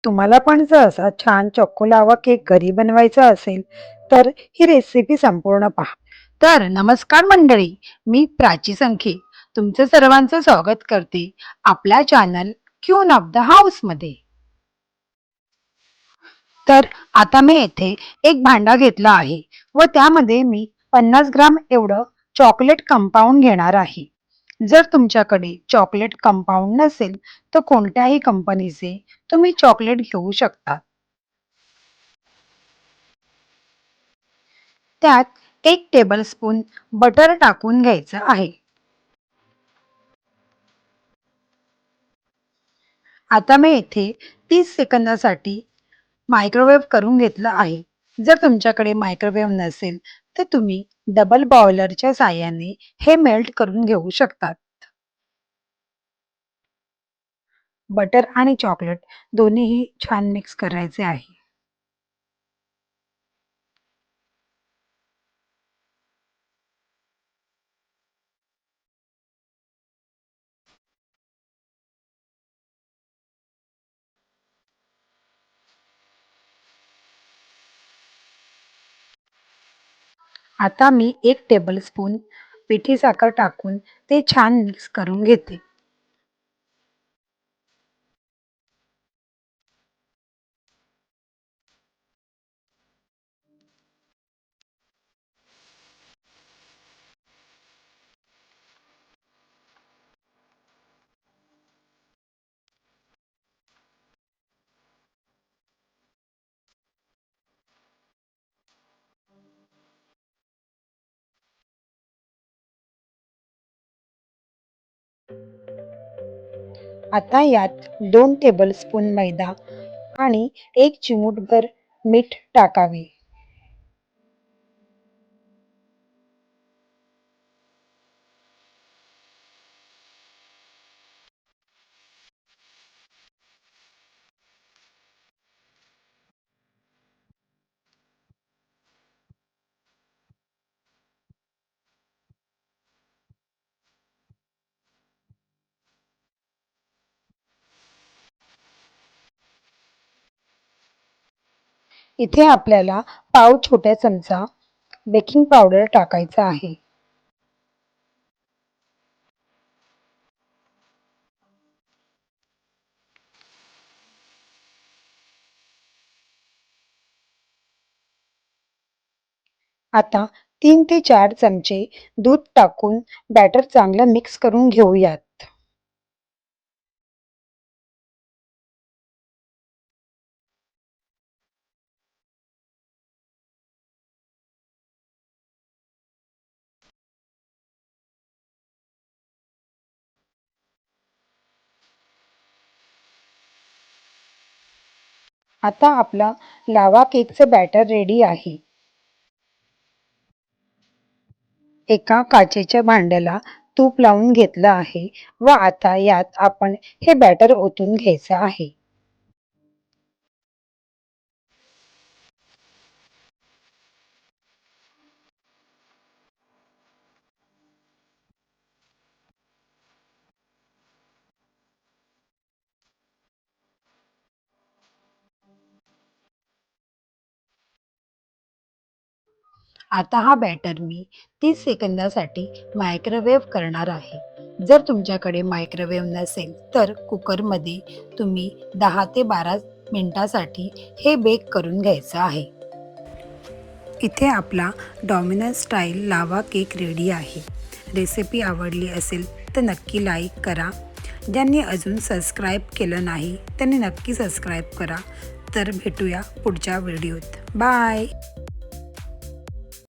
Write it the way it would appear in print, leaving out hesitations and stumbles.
तुम्हाला पण जर असा छान चोको लावा केक घरी बनवायचा असेल तर ही रेसिपी संपूर्ण पहा. तर नमस्कार मंडळी, मी प्राची संखे तुमचं सर्वांचं स्वागत करते आपल्या channel queen of the house मध्ये. तर आता मी येथे एक भांडा घेतला आहे व त्यामध्ये मी 50 ग्राम एवढं चॉकलेट कंपाऊंड घेणार आहे. जर तुमच्याकडे चॉकलेट कंपाऊंड नसेल तर कोणत्याही कंपनीचे तुम्ही चॉकलेट घेऊ शकता. त्यात 1 टेबलस्पून बटर टाकून घ्यायचं आहे. आता मी येथे 30 सेकंदासाठी मायक्रोवेव्ह करून घेतलं आहे. जर तुमच्याकडे मायक्रोवेव्ह नसेल तर तुम्ही डबल बॉयलरच्या साहाय्याने हे मेल्ट करून घेऊ शकतात. बटर आणि चॉकलेट दोन्हीही छान मिक्स करायचे आहे. आता मी 1 टेबलस्पून पिठी साखर टाकून ते छान मिक्स करून घेते. आता यात 2 टेबलस्पून मैदा आणि 1 चिमूटभर मीठ टाकावे. इथे आपल्याला पाव छोटा चमचा बेकिंग पावडर टाकायचा आहे. आता 3 ते 4 चमचे दूध टाकून बॅटर चांगलं मिक्स करून घेऊयात. आता आपला लावा केकचं बॅटर रेडी आहे. एका काचेच्या भांड्याला तूप लावून घेतलं आहे व आता यात आपण हे बॅटर ओतून घ्यायचं आहे. आता हा बॅटर मी 30 सेकंदासाठी मायक्रोवेव्ह करणार आहे. जर तुमच्याकडे मायक्रोवेव्ह नसेल तर कुकरमध्ये तुम्ही 10 ते 12 मिनिटासाठी हे बेक करून घ्यायचं आहे. इथे आपला डॉमिनोज स्टाईल लावा केक रेडी आहे. रेसिपी आवडली असेल तर नक्की लाईक करा. ज्यांनी अजून सबस्क्राईब केलं नाही त्यांनी नक्की सबस्क्राईब करा. तर भेटूया पुढच्या व्हिडिओत. बाय.